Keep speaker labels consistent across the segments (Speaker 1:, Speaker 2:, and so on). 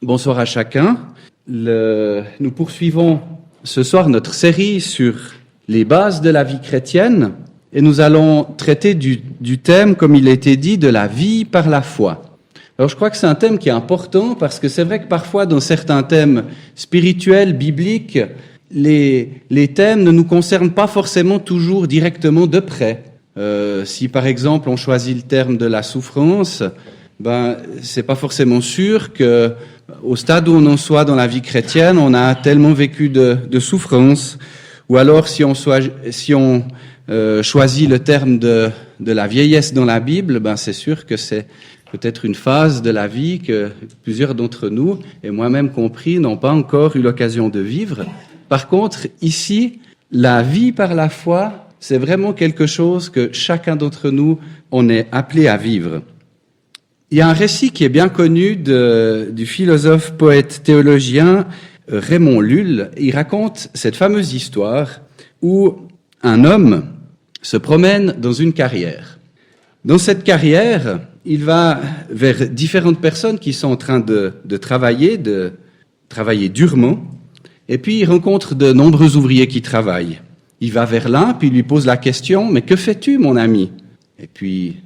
Speaker 1: Bonsoir à chacun. Nous poursuivons ce soir notre série sur les bases de la vie chrétienne et nous allons traiter du thème, comme il a été dit, de la vie par la foi. Alors je crois que c'est un thème qui est important parce que c'est vrai que parfois dans certains thèmes spirituels, bibliques, les thèmes ne nous concernent pas forcément toujours directement de près. Si par exemple on choisit le terme de la souffrance, c'est pas forcément sûr que au stade où on en soit dans la vie chrétienne, on a tellement vécu de souffrance. Ou alors si on choisit le terme de la vieillesse dans la Bible, c'est sûr que c'est peut-être une phase de la vie que plusieurs d'entre nous, et moi-même compris, n'ont pas encore eu l'occasion de vivre. Par contre, ici, la vie par la foi, c'est vraiment quelque chose que chacun d'entre nous, on est appelé à vivre. Il y a un récit qui est bien connu du philosophe, poète, théologien Raymond Lull. Il raconte cette fameuse histoire où un homme se promène dans une carrière. Dans cette carrière, il va vers différentes personnes qui sont en train de travailler durement, et puis il rencontre de nombreux ouvriers qui travaillent. Il va vers l'un, puis il lui pose la question « Mais que fais-tu, mon ami ?» Et puis,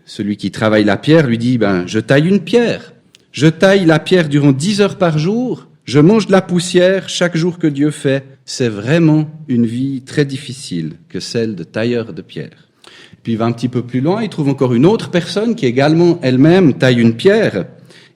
Speaker 1: celui qui travaille la pierre lui dit, je taille une pierre. Je taille la pierre durant 10 heures par jour. Je mange de la poussière chaque jour que Dieu fait. C'est vraiment une vie très difficile que celle de tailleur de pierre. Puis il va un petit peu plus loin, il trouve encore une autre personne qui également elle-même taille une pierre.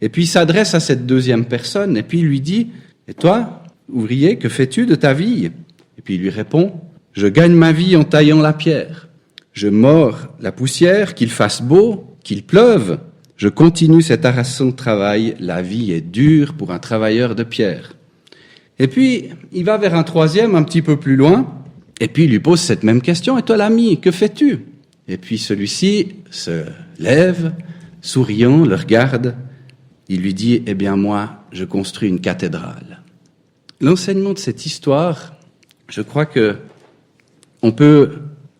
Speaker 1: Et puis il s'adresse à cette deuxième personne et puis il lui dit, et toi, ouvrier, que fais-tu de ta vie? Et puis il lui répond, je gagne ma vie en taillant la pierre. Je mords la poussière, qu'il fasse beau, qu'il pleuve. Je continue cet harassant travail. La vie est dure pour un travailleur de pierre. Et puis, il va vers un troisième, un petit peu plus loin, et puis il lui pose cette même question. Et toi, l'ami, que fais-tu? Et puis celui-ci se lève, souriant, le regarde. Il lui dit, moi, je construis une cathédrale. L'enseignement de cette histoire, je crois que on peut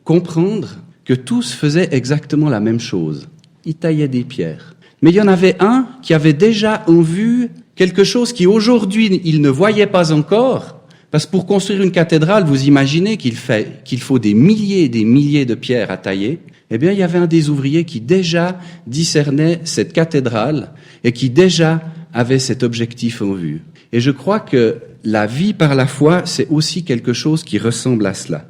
Speaker 1: comprendre que tous faisaient exactement la même chose. Ils taillaient des pierres. Mais il y en avait un qui avait déjà en vue quelque chose qui aujourd'hui il ne voyait pas encore, parce que pour construire une cathédrale, vous imaginez qu'il faut des milliers et des milliers de pierres à tailler. Il y avait un des ouvriers qui déjà discernait cette cathédrale et qui déjà avait cet objectif en vue. Et je crois que la vie par la foi, c'est aussi quelque chose qui ressemble à cela.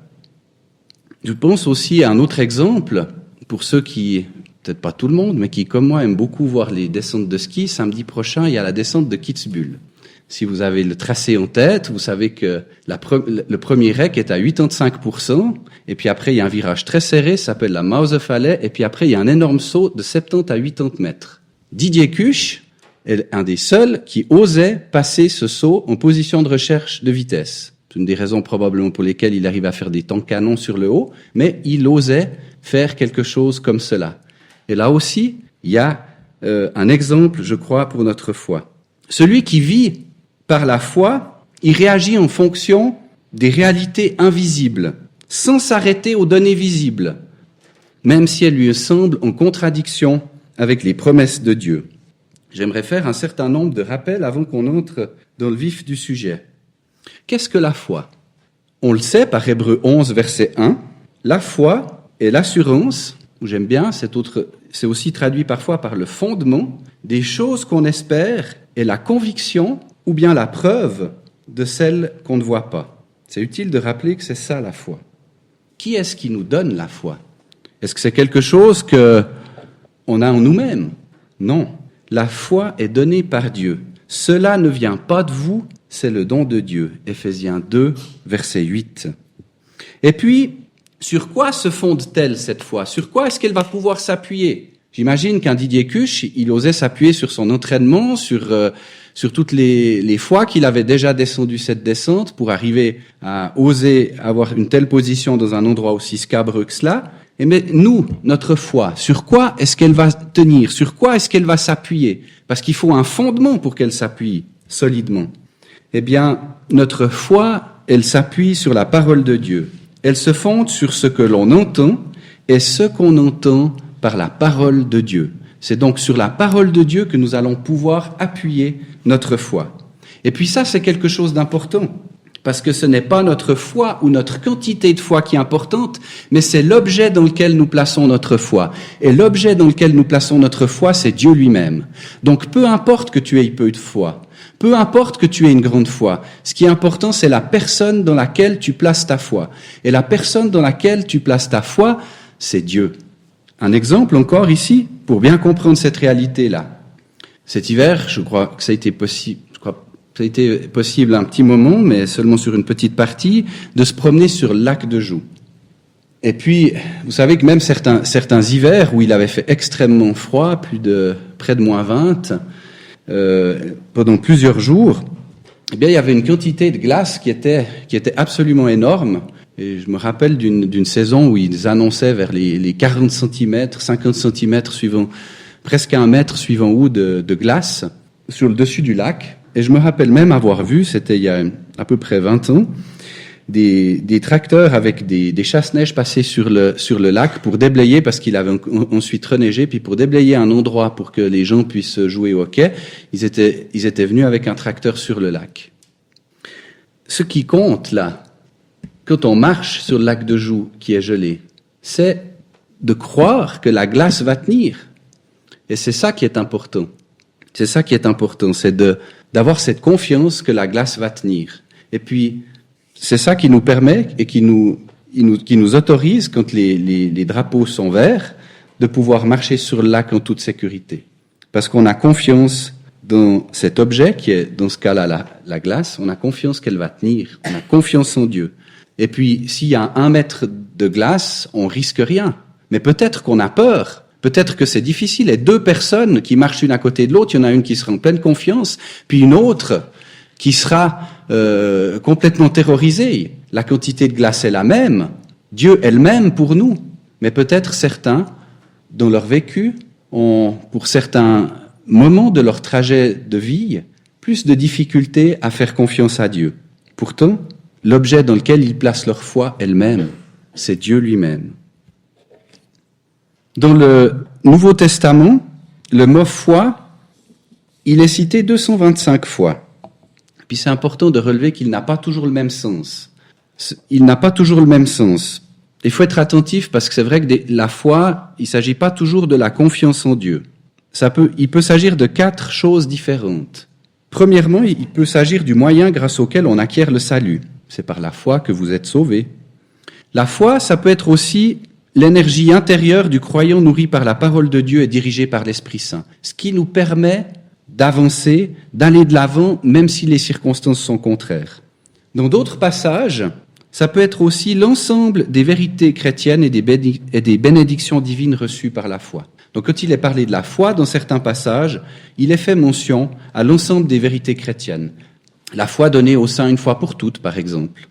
Speaker 1: Je pense aussi à un autre exemple, pour ceux qui, peut-être pas tout le monde, mais qui, comme moi, aiment beaucoup voir les descentes de ski. Samedi prochain, il y a la descente de Kitzbühel. Si vous avez le tracé en tête, vous savez que le premier rec est à 85%, et puis après, il y a un virage très serré, ça s'appelle la Mausefalle, et puis après, il y a un énorme saut de 70 à 80 mètres. Didier Cuche est un des seuls qui osait passer ce saut en position de recherche de vitesse. C'est une des raisons probablement pour lesquelles il arrive à faire des temps canons sur le haut, mais il osait faire quelque chose comme cela. Et là aussi, il y a un exemple, je crois, pour notre foi. Celui qui vit par la foi, il réagit en fonction des réalités invisibles, sans s'arrêter aux données visibles, même si elles lui semblent en contradiction avec les promesses de Dieu. J'aimerais faire un certain nombre de rappels avant qu'on entre dans le vif du sujet. Qu'est-ce que la foi? On le sait par Hébreux 11, verset 1. La foi est l'assurance, ou j'aime bien, c'est aussi traduit parfois par le fondement, des choses qu'on espère et la conviction ou bien la preuve de celles qu'on ne voit pas. C'est utile de rappeler que c'est ça la foi. Qui est-ce qui nous donne la foi? Est-ce que c'est quelque chose qu'on a en nous-mêmes? Non. La foi est donnée par Dieu. Cela ne vient pas de vous, c'est le don de Dieu. Éphésiens 2, verset 8. Et puis, sur quoi se fonde-t-elle cette foi? Sur quoi est-ce qu'elle va pouvoir s'appuyer? J'imagine qu'un Didier Cuche, il osait s'appuyer sur son entraînement, sur toutes les fois qu'il avait déjà descendu cette descente pour arriver à oser avoir une telle position dans un endroit aussi scabreux que cela. Mais nous, notre foi, sur quoi est-ce qu'elle va tenir? Sur quoi est-ce qu'elle va s'appuyer? Parce qu'il faut un fondement pour qu'elle s'appuie solidement. Notre foi, elle s'appuie sur la parole de Dieu. Elle se fonde sur ce que l'on entend et ce qu'on entend par la parole de Dieu. C'est donc sur la parole de Dieu que nous allons pouvoir appuyer notre foi. Et puis ça, c'est quelque chose d'important, parce que ce n'est pas notre foi ou notre quantité de foi qui est importante, mais c'est l'objet dans lequel nous plaçons notre foi. Et l'objet dans lequel nous plaçons notre foi, c'est Dieu lui-même. Donc peu importe que tu aies peu de foi, peu importe que tu aies une grande foi, ce qui est important, c'est la personne dans laquelle tu places ta foi. Et la personne dans laquelle tu places ta foi, c'est Dieu. Un exemple encore ici, pour bien comprendre cette réalité-là. Cet hiver, je crois que ça a été possible, un petit moment, mais seulement sur une petite partie, de se promener sur le lac de Joux. Et puis, vous savez que même certains hivers où il avait fait extrêmement froid, près de moins 20, pendant plusieurs jours, eh bien, il y avait une quantité de glace qui était absolument énorme. Et je me rappelle d'une saison où ils annonçaient vers les 40 cm, 50 cm suivant, presque 1 mètre suivant où de glace sur le dessus du lac. Et je me rappelle même avoir vu, c'était il y a à peu près 20 ans, des tracteurs avec des chasse-neige passer sur le lac pour déblayer, parce qu'il avait ensuite reneigé, puis pour déblayer un endroit pour que les gens puissent jouer au hockey, ils étaient venus avec un tracteur sur le lac. Ce qui compte là, quand on marche sur le lac de Joux qui est gelé, c'est de croire que la glace va tenir. Et c'est ça qui est important. C'est ça qui est important, c'est d'avoir cette confiance que la glace va tenir. Et puis, c'est ça qui nous permet et qui nous autorise, quand les drapeaux sont verts, de pouvoir marcher sur le lac en toute sécurité. Parce qu'on a confiance dans cet objet qui est, dans ce cas-là, la glace, on a confiance qu'elle va tenir. On a confiance en Dieu. Et puis, s'il y a 1 mètre de glace, on risque rien. Mais peut-être qu'on a peur. Peut-être que c'est difficile. Et 2 personnes qui marchent une à côté de l'autre, il y en a une qui sera en pleine confiance, puis une autre qui sera complètement terrorisée. La quantité de glace est la même. Dieu est le même pour nous. Mais peut-être certains, dans leur vécu, ont, pour certains moments de leur trajet de vie, plus de difficultés à faire confiance à Dieu. Pourtant, l'objet dans lequel ils placent leur foi est le même. C'est Dieu lui-même. Dans le Nouveau Testament, le mot foi, il est cité 225 fois. Puis c'est important de relever qu'il n'a pas toujours le même sens. Il n'a pas toujours le même sens. Il faut être attentif parce que c'est vrai que la foi, il ne s'agit pas toujours de la confiance en Dieu. Il peut s'agir de 4 choses différentes. Premièrement, il peut s'agir du moyen grâce auquel on acquiert le salut. C'est par la foi que vous êtes sauvés. La foi, ça peut être aussi l'énergie intérieure du croyant nourri par la parole de Dieu et dirigé par l'Esprit Saint. Ce qui nous permet d'avancer, d'aller de l'avant, même si les circonstances sont contraires. Dans d'autres passages, ça peut être aussi l'ensemble des vérités chrétiennes et des bénédictions divines reçues par la foi. Donc quand il est parlé de la foi, dans certains passages, il est fait mention à l'ensemble des vérités chrétiennes. La foi donnée aux saints une fois pour toutes, par exemple.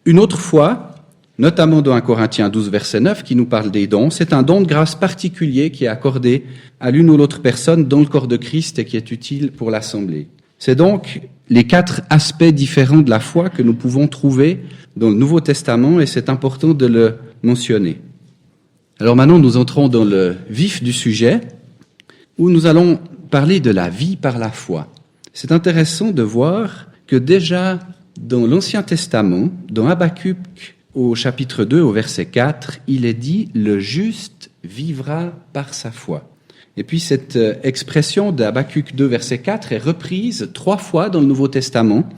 Speaker 1: Une autre foi, notamment dans 1 Corinthiens 12, verset 9, qui nous parle des dons, c'est un don de grâce particulier qui est accordé à l'une ou l'autre personne dans le corps de Christ et qui est utile pour l'assemblée. C'est donc les 4 aspects différents de la foi que nous pouvons trouver dans le Nouveau Testament et c'est important de le mentionner. Alors maintenant, nous entrons dans le vif du sujet où nous allons parler de la vie par la foi. C'est intéressant de voir que déjà dans l'Ancien Testament, dans Habacuc au chapitre 2, au verset 4, il est dit « Le juste vivra par sa foi ». Et puis cette expression d'Habacuc 2, verset 4 est reprise 3 fois dans le Nouveau Testament.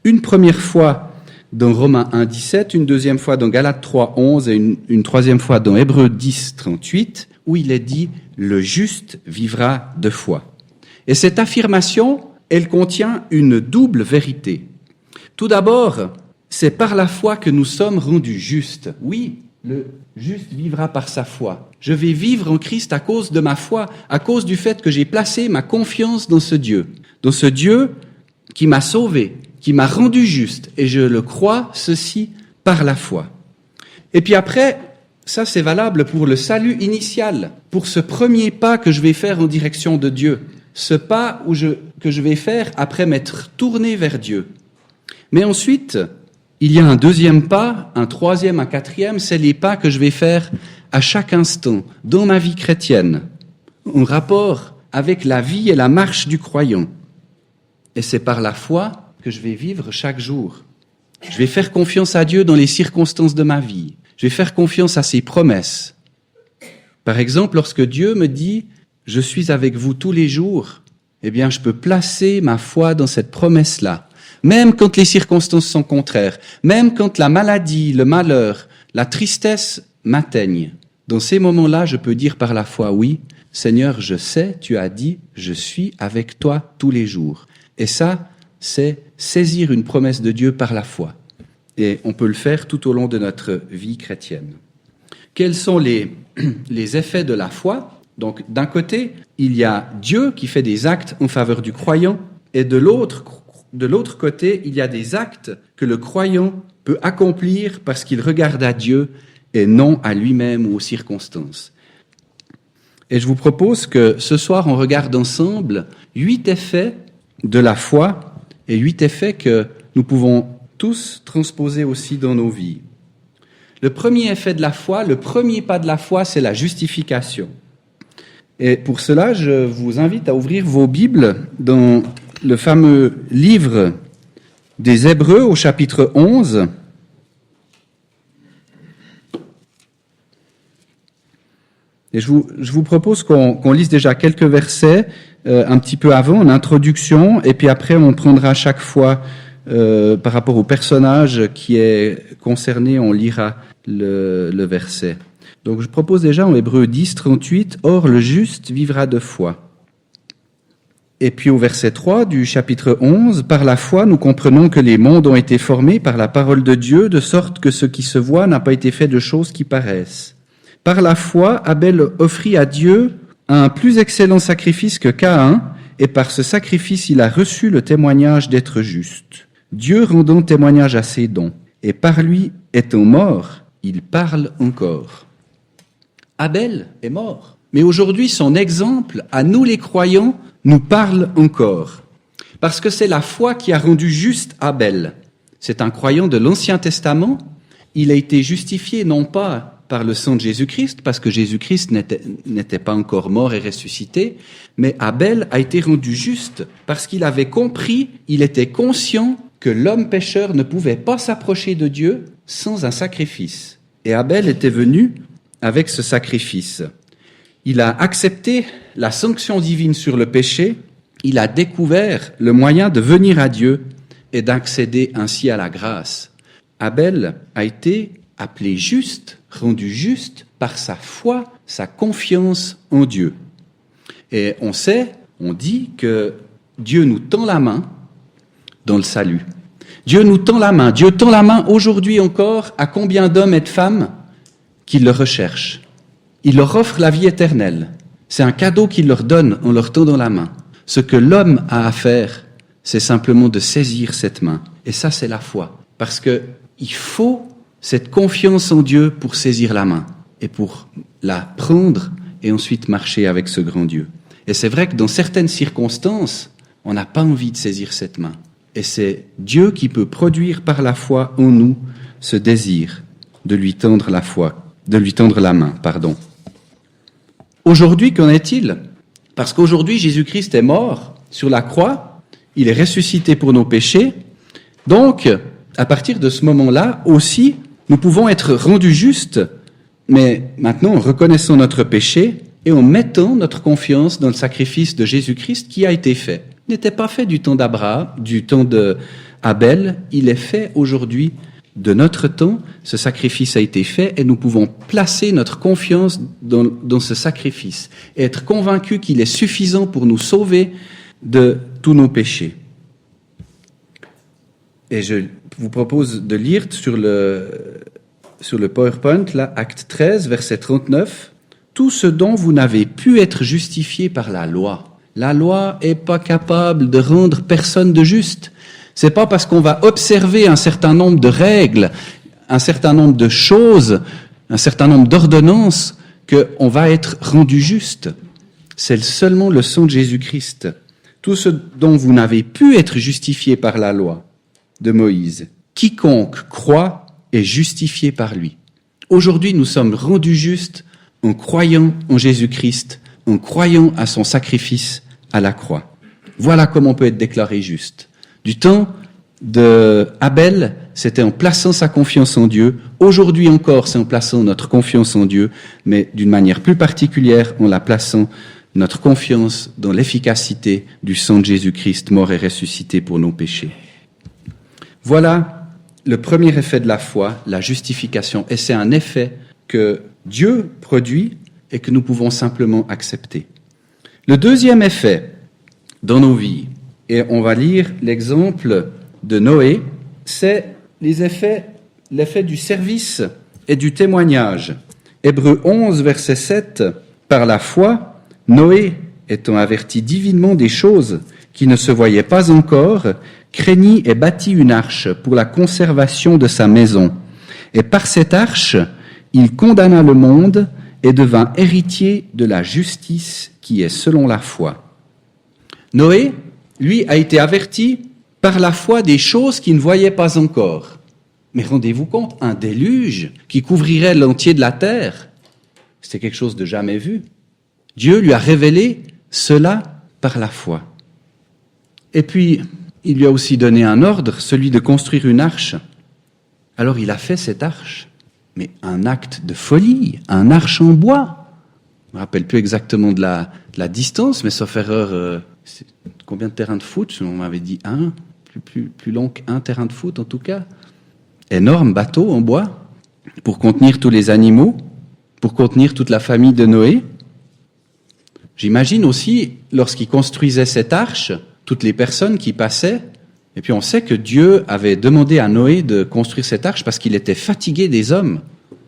Speaker 1: Une première fois dans Romains 1, 17, une deuxième fois dans Galates 3, 11 et une troisième fois dans Hébreux 10, 38, où il est dit « Le juste vivra de foi ». Et cette affirmation, elle contient une double vérité. Tout d'abord, c'est par la foi que nous sommes rendus justes. Oui, le juste vivra par sa foi. Je vais vivre en Christ à cause de ma foi, à cause du fait que j'ai placé ma confiance dans ce Dieu qui m'a sauvé, qui m'a rendu juste, et je le crois, ceci par la foi. Et puis après, ça c'est valable pour le salut initial, pour ce premier pas que je vais faire en direction de Dieu, ce pas que je vais faire après m'être tourné vers Dieu. Mais ensuite, il y a un deuxième pas, un troisième, un quatrième, c'est les pas que je vais faire à chaque instant, dans ma vie chrétienne, en rapport avec la vie et la marche du croyant. Et c'est par la foi que je vais vivre chaque jour. Je vais faire confiance à Dieu dans les circonstances de ma vie. Je vais faire confiance à ses promesses. Par exemple, lorsque Dieu me dit « Je suis avec vous tous les jours », eh bien, je peux placer ma foi dans cette promesse-là. Même quand les circonstances sont contraires, même quand la maladie, le malheur, la tristesse m'atteignent. Dans ces moments-là, je peux dire par la foi « Oui, Seigneur, je sais, tu as dit, je suis avec toi tous les jours ». Et ça, c'est saisir une promesse de Dieu par la foi. Et on peut le faire tout au long de notre vie chrétienne. Quels sont les effets de la foi ? Donc, d'un côté, il y a Dieu qui fait des actes en faveur du croyant, et de l'autre côté, il y a des actes que le croyant peut accomplir parce qu'il regarde à Dieu et non à lui-même ou aux circonstances. Et je vous propose que ce soir, on regarde ensemble 8 effets de la foi et 8 effets que nous pouvons tous transposer aussi dans nos vies. Le premier effet de la foi, le premier pas de la foi, c'est la justification. Et pour cela, je vous invite à ouvrir vos Bibles dans le fameux livre des Hébreux au chapitre 11. Et je vous propose qu'on lise déjà quelques versets un petit peu avant, en introduction, et puis après on prendra chaque fois, par rapport au personnage qui est concerné, on lira le verset. Donc je propose déjà en Hébreux 10, 38, « Or le juste vivra de foi ». Et puis au verset 3 du chapitre 11, « Par la foi, nous comprenons que les mondes ont été formés par la parole de Dieu, de sorte que ce qui se voit n'a pas été fait de choses qui paraissent. Par la foi, Abel offrit à Dieu un plus excellent sacrifice que Caïn, et par ce sacrifice, il a reçu le témoignage d'être juste. Dieu rendant témoignage à ses dons, et par lui étant mort, il parle encore. » Abel est mort, mais aujourd'hui, son exemple, à nous les croyants, nous parle encore. Parce que c'est la foi qui a rendu juste Abel. C'est un croyant de l'Ancien Testament. Il a été justifié non pas par le sang de Jésus-Christ, parce que Jésus-Christ n'était pas encore mort et ressuscité, mais Abel a été rendu juste parce qu'il avait compris, il était conscient que l'homme pécheur ne pouvait pas s'approcher de Dieu sans un sacrifice. Et Abel était venu avec ce sacrifice. Il a accepté la sanction divine sur le péché, il a découvert le moyen de venir à Dieu et d'accéder ainsi à la grâce. Abel a été appelé juste, rendu juste par sa foi, sa confiance en Dieu. Et on dit que Dieu nous tend la main dans le salut. Dieu nous tend la main. Dieu tend la main aujourd'hui encore à combien d'hommes et de femmes qui le recherchent. Il leur offre la vie éternelle. C'est un cadeau qu'il leur donne en leur tendant la main. Ce que l'homme a à faire, c'est simplement de saisir cette main. Et ça, c'est la foi. Parce que il faut cette confiance en Dieu pour saisir la main et pour la prendre et ensuite marcher avec ce grand Dieu. Et c'est vrai que dans certaines circonstances, on n'a pas envie de saisir cette main. Et c'est Dieu qui peut produire par la foi en nous ce désir de lui tendre la main. Aujourd'hui, qu'en est-il ? Parce qu'aujourd'hui, Jésus-Christ est mort sur la croix, il est ressuscité pour nos péchés. Donc, à partir de ce moment-là, aussi, nous pouvons être rendus justes, mais maintenant en reconnaissant notre péché et en mettant notre confiance dans le sacrifice de Jésus-Christ qui a été fait. Il n'était pas fait du temps d'Abraham, du temps d'Abel, il est fait aujourd'hui de notre temps. Ce sacrifice a été fait et nous pouvons placer notre confiance dans ce sacrifice et être convaincus qu'il est suffisant pour nous sauver de tous nos péchés. Et je vous propose de lire sur le PowerPoint, là, acte 13, verset 39, « Tout ce dont vous n'avez pu être justifié par la loi. » La loi est pas capable de rendre personne de juste. C'est pas parce qu'on va observer un certain nombre de règles, un certain nombre de choses, un certain nombre d'ordonnances qu'on va être rendu juste. C'est seulement le sang de Jésus-Christ. Tout ce dont vous n'avez pu être justifié par la loi de Moïse. Quiconque croit est justifié par lui. Aujourd'hui, nous sommes rendus justes en croyant en Jésus-Christ, en croyant à son sacrifice à la croix. Voilà comment on peut être déclaré juste. Du temps de Abel, c'était en plaçant sa confiance en Dieu. Aujourd'hui encore, c'est en plaçant notre confiance en Dieu, mais d'une manière plus particulière, en la plaçant notre confiance dans l'efficacité du sang de Jésus-Christ, mort et ressuscité pour nos péchés. Voilà le premier effet de la foi, la justification. Et c'est un effet que Dieu produit et que nous pouvons simplement accepter. Le deuxième effet dans nos vies, et on va lire l'exemple de Noé, c'est l'effet du service et du témoignage. Hébreux 11, verset 7, « Par la foi, Noé, étant averti divinement des choses qui ne se voyaient pas encore, craignit et bâtit une arche pour la conservation de sa maison. Et par cette arche, il condamna le monde et devint héritier de la justice qui est selon la foi. » Noé, lui, a été averti par la foi des choses qu'il ne voyait pas encore. Mais rendez-vous compte, un déluge qui couvrirait l'entier de la terre, c'était quelque chose de jamais vu. Dieu lui a révélé cela par la foi. Et puis, il lui a aussi donné un ordre, celui de construire une arche. Alors il a fait cette arche, mais un acte de folie, un arche en bois. Je ne me rappelle plus exactement de la distance, mais sauf erreur, c'est combien de terrains de foot? On m'avait dit un, plus long qu'un terrain de foot en tout cas. Énorme bateau en bois pour contenir tous les animaux, pour contenir toute la famille de Noé. J'imagine aussi, lorsqu'il construisait cette arche, toutes les personnes qui passaient, et puis on sait que Dieu avait demandé à Noé de construire cette arche parce qu'il était fatigué des hommes,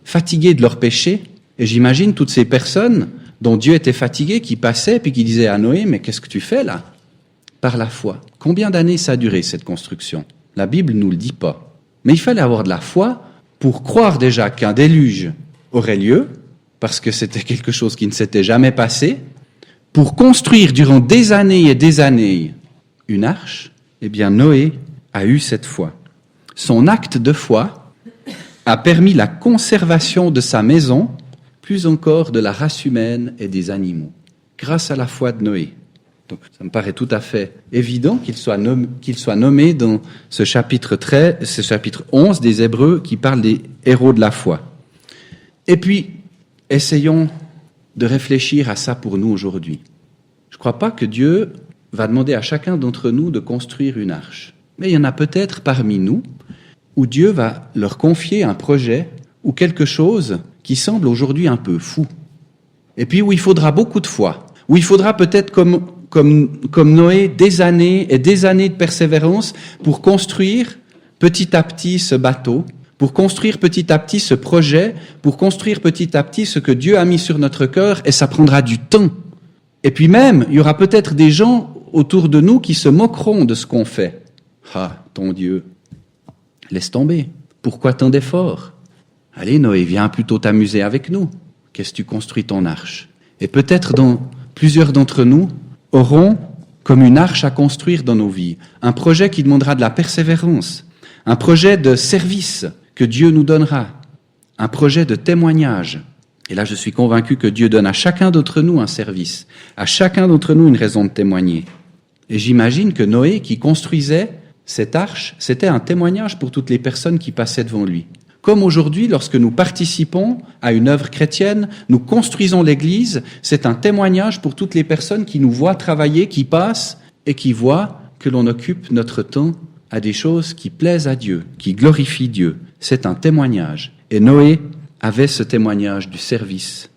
Speaker 1: fatigué de leurs péchés, et j'imagine toutes ces personnes dont Dieu était fatigué qui passaient puis qui disaient à Noé, mais qu'est-ce que tu fais là? Par la foi. Combien d'années ça a duré cette construction? La Bible ne nous le dit pas. Mais il fallait avoir de la foi pour croire déjà qu'un déluge aurait lieu, parce que c'était quelque chose qui ne s'était jamais passé, pour construire durant des années et des années une arche. Eh bien, Noé a eu cette foi. Son acte de foi a permis la conservation de sa maison, plus encore de la race humaine et des animaux, grâce à la foi de Noé. Donc, ça me paraît tout à fait évident qu'il soit nommé dans ce chapitre 11 des Hébreux qui parle des héros de la foi. Et puis, essayons de réfléchir à ça pour nous aujourd'hui. Je ne crois pas que Dieu va demander à chacun d'entre nous de construire une arche. Mais il y en a peut-être parmi nous où Dieu va leur confier un projet ou quelque chose qui semble aujourd'hui un peu fou. Et puis où il faudra beaucoup de foi, où il faudra peut-être comme Noé des années et des années de persévérance pour construire petit à petit ce bateau, pour construire petit à petit ce projet, pour construire petit à petit ce que Dieu a mis sur notre cœur, et ça prendra du temps. Et puis même, il y aura peut-être des gens autour de nous qui se moqueront de ce qu'on fait. Ah, ton Dieu, laisse tomber. Pourquoi tant d'efforts? Allez, Noé, viens plutôt t'amuser avec nous. Qu'est-ce que tu construis ton arche? Et peut-être plusieurs d'entre nous auront comme une arche à construire dans nos vies, un projet qui demandera de la persévérance, un projet de service que Dieu nous donnera, un projet de témoignage. Et là, je suis convaincu que Dieu donne à chacun d'entre nous un service, à chacun d'entre nous une raison de témoigner. Et j'imagine que Noé, qui construisait cette arche, c'était un témoignage pour toutes les personnes qui passaient devant lui. Comme aujourd'hui, lorsque nous participons à une œuvre chrétienne, nous construisons l'Église, c'est un témoignage pour toutes les personnes qui nous voient travailler, qui passent et qui voient que l'on occupe notre temps à des choses qui plaisent à Dieu, qui glorifient Dieu. C'est un témoignage. Et Noé avait ce témoignage du service.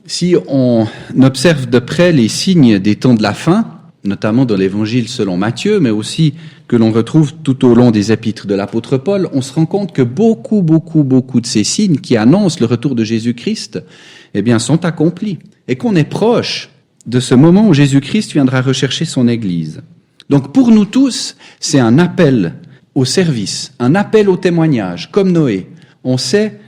Speaker 1: Si on observe de près les signes des temps de la fin, notamment dans l'Évangile selon Matthieu, mais aussi que l'on retrouve tout au long des épîtres de l'apôtre Paul, on se rend compte que beaucoup de ces signes qui annoncent le retour de Jésus-Christ, eh bien, sont accomplis. Et qu'on est proche de ce moment où Jésus-Christ viendra rechercher son Église. Donc, pour nous tous, c'est un appel au service, un appel au témoignage, comme Noé. On sait,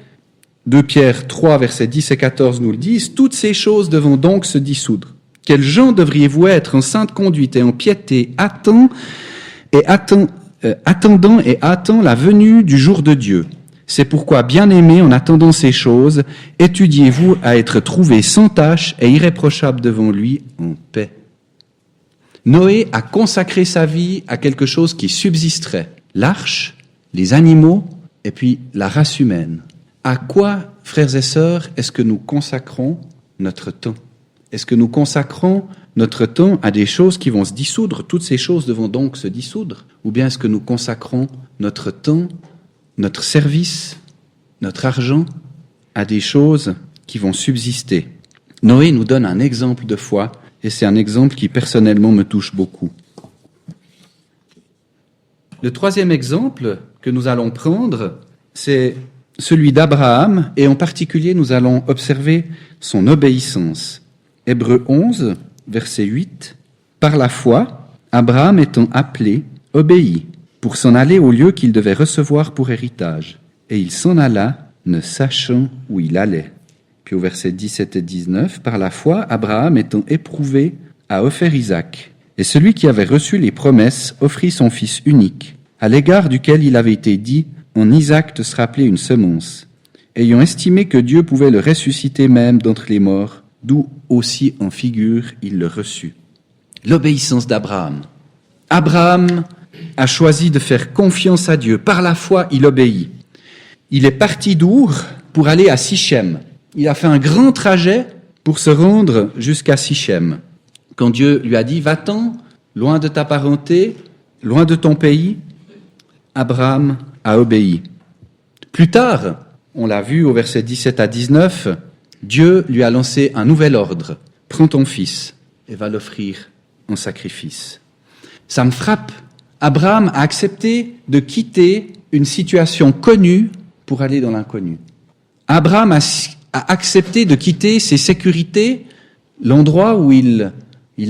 Speaker 1: 2 Pierre 3, versets 10 et 14 nous le disent, « Toutes ces choses devront donc se dissoudre. Quels gens devriez-vous être en sainte conduite et en piété, attendant et attend la venue du jour de Dieu, C'est pourquoi, bien-aimés, en attendant ces choses, étudiez-vous à être trouvés sans tache et irréprochables devant lui en paix. Noé a consacré sa vie à quelque chose qui subsisterait. L'arche, les animaux et puis la race humaine. À quoi, frères et sœurs, est-ce que nous consacrons notre temps? Est-ce que nous consacrons notre temps à des choses qui vont se dissoudre? Toutes ces choses devront donc se dissoudre. Ou bien est-ce que nous consacrons notre temps, notre service, notre argent à des choses qui vont subsister? Noé nous donne un exemple de foi, et c'est un exemple qui personnellement me touche beaucoup. Le troisième exemple que nous allons prendre, c'est celui d'Abraham, et en particulier nous allons observer son obéissance. Hébreux 11, verset 8, « Par la foi, Abraham étant appelé, obéit, pour s'en aller au lieu qu'il devait recevoir pour héritage. Et il s'en alla, ne sachant où il allait. » Puis au verset 17 et 19, « Par la foi, Abraham étant éprouvé, a offert Isaac. Et celui qui avait reçu les promesses offrit son fils unique, à l'égard duquel il avait été dit, en Isaac te sera appelé une semence. Ayant estimé que Dieu pouvait le ressusciter même d'entre les morts, d'où aussi en figure il le reçut. » L'obéissance d'Abraham. Abraham a choisi de faire confiance à Dieu. Par la foi, il obéit. Il est parti d'Our pour aller à Sichem. Il a fait un grand trajet pour se rendre jusqu'à Sichem. Quand Dieu lui a dit « Va-t'en, loin de ta parenté, loin de ton pays », Abraham a obéi. Plus tard, on l'a vu au verset 17 à 19, Dieu lui a lancé un nouvel ordre. « Prends ton fils et va l'offrir en sacrifice. » Ça me frappe. Abraham a accepté de quitter une situation connue pour aller dans l'inconnu. Abraham a accepté de quitter ses sécurités, l'endroit où il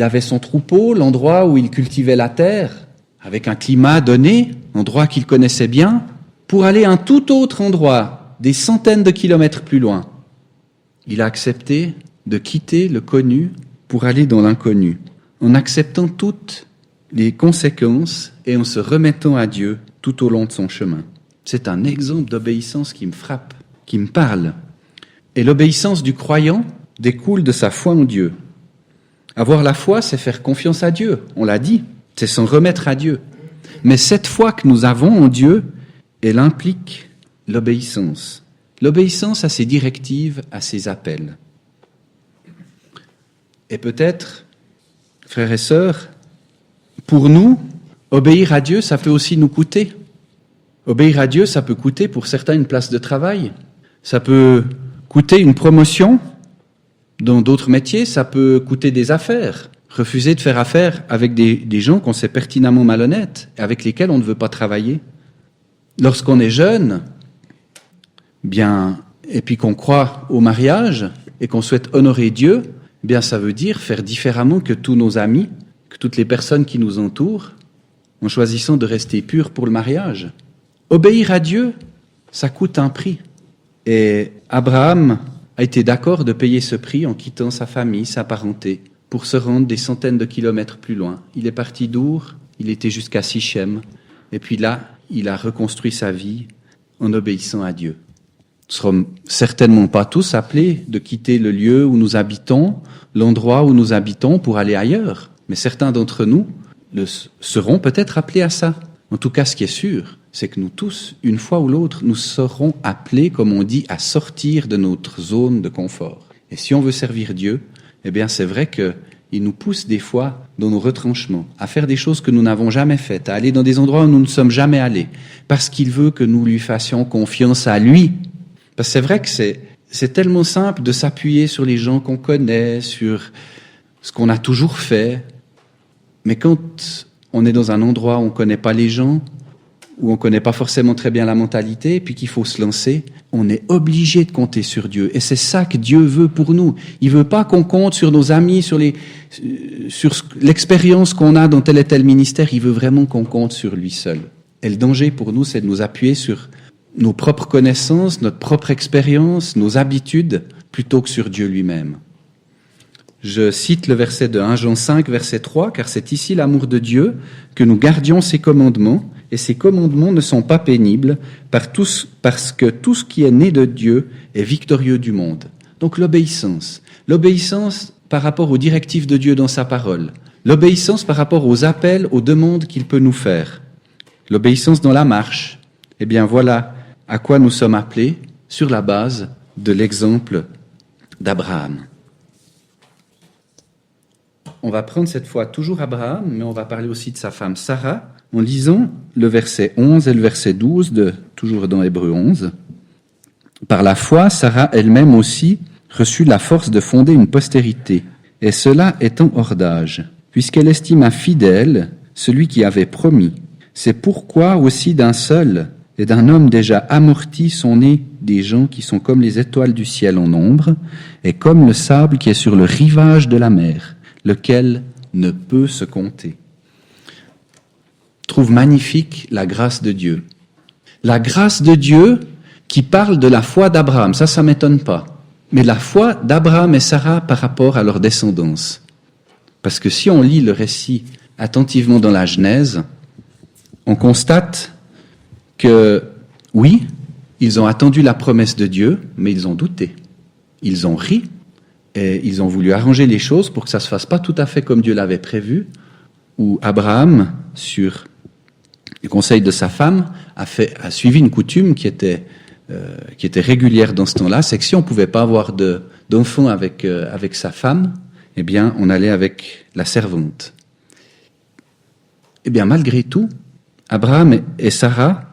Speaker 1: avait son troupeau, l'endroit où il cultivait la terre, avec un climat donné, endroit qu'il connaissait bien, pour aller à un tout autre endroit, des centaines de kilomètres plus loin. Il a accepté de quitter le connu pour aller dans l'inconnu, en acceptant toutes les conséquences et en se remettant à Dieu tout au long de son chemin. C'est un exemple d'obéissance qui me frappe, qui me parle. Et l'obéissance du croyant découle de sa foi en Dieu. Avoir la foi, c'est faire confiance à Dieu, on l'a dit, c'est s'en remettre à Dieu. Mais cette foi que nous avons en Dieu, elle implique l'obéissance. L'obéissance à ses directives, à ses appels. Et peut-être, frères et sœurs, pour nous, obéir à Dieu, ça peut aussi nous coûter. Obéir à Dieu, ça peut coûter pour certains une place de travail. Ça peut coûter une promotion dans d'autres métiers. Ça peut coûter des affaires. Refuser de faire affaire avec des gens qu'on sait pertinemment malhonnêtes et avec lesquels on ne veut pas travailler. Lorsqu'on est jeune, bien, et puis qu'on croit au mariage et qu'on souhaite honorer Dieu, bien, ça veut dire faire différemment que tous nos amis, que toutes les personnes qui nous entourent, en choisissant de rester purs pour le mariage. Obéir à Dieu, ça coûte un prix. Et Abraham a été d'accord de payer ce prix en quittant sa famille, sa parenté, pour se rendre des centaines de kilomètres plus loin. Il est parti d'Our, il était jusqu'à Sichem, et puis là, il a reconstruit sa vie en obéissant à Dieu. Nous ne serons certainement pas tous appelés de quitter le lieu où nous habitons, l'endroit où nous habitons pour aller ailleurs. Mais certains d'entre nous seront peut-être appelés à ça. En tout cas, ce qui est sûr, c'est que nous tous, une fois ou l'autre, nous serons appelés, comme on dit, à sortir de notre zone de confort. Et si on veut servir Dieu, eh bien, c'est vrai qu'il nous pousse des fois dans nos retranchements, à faire des choses que nous n'avons jamais faites, à aller dans des endroits où nous ne sommes jamais allés, parce qu'il veut que nous lui fassions confiance à lui. Parce que c'est vrai que c'est tellement simple de s'appuyer sur les gens qu'on connaît, sur ce qu'on a toujours fait. Mais quand on est dans un endroit où on ne connaît pas les gens, où on ne connaît pas forcément très bien la mentalité, et puis qu'il faut se lancer, on est obligé de compter sur Dieu. Et c'est ça que Dieu veut pour nous. Il ne veut pas qu'on compte sur nos amis, sur l'expérience qu'on a dans tel et tel ministère. Il veut vraiment qu'on compte sur lui seul. Et le danger pour nous, c'est de nous appuyer sur nos propres connaissances, notre propre expérience, nos habitudes, plutôt que sur Dieu lui-même. Je cite le verset de 1 Jean 5, verset 3, « Car c'est ici l'amour de Dieu, que nous gardions ses commandements, et ses commandements ne sont pas pénibles, parce que tout ce qui est né de Dieu est victorieux du monde. Donc l'obéissance. L'obéissance par rapport aux directives de Dieu dans sa parole. L'obéissance par rapport aux appels, aux demandes qu'il peut nous faire. L'obéissance dans la marche. Eh bien voilà à quoi nous sommes appelés sur la base de l'exemple d'Abraham. On va prendre cette fois toujours Abraham, mais on va parler aussi de sa femme Sarah, en lisant le verset 11 et le verset 12, toujours dans Hébreux 11. Par la foi, Sarah elle-même aussi reçut la force de fonder une postérité, et cela étant hors d'âge, puisqu'elle estima fidèle celui qui avait promis. C'est pourquoi aussi d'un seul et d'un homme déjà amorti sont nés des gens qui sont comme les étoiles du ciel en nombre, et comme le sable qui est sur le rivage de la mer, lequel ne peut se compter. Je trouve magnifique la grâce de Dieu. La grâce de Dieu qui parle de la foi d'Abraham, ça m'étonne pas. Mais la foi d'Abraham et Sarah par rapport à leur descendance. Parce que si on lit le récit attentivement dans la Genèse, on constate que, oui, ils ont attendu la promesse de Dieu, mais ils ont douté. Ils ont ri et ils ont voulu arranger les choses pour que ça ne se fasse pas tout à fait comme Dieu l'avait prévu, où Abraham, sur le conseil de sa femme, a suivi une coutume qui était régulière dans ce temps-là, c'est que si on ne pouvait pas avoir d'enfant avec sa femme, eh bien, on allait avec la servante. Eh bien, malgré tout, Abraham et Sarah,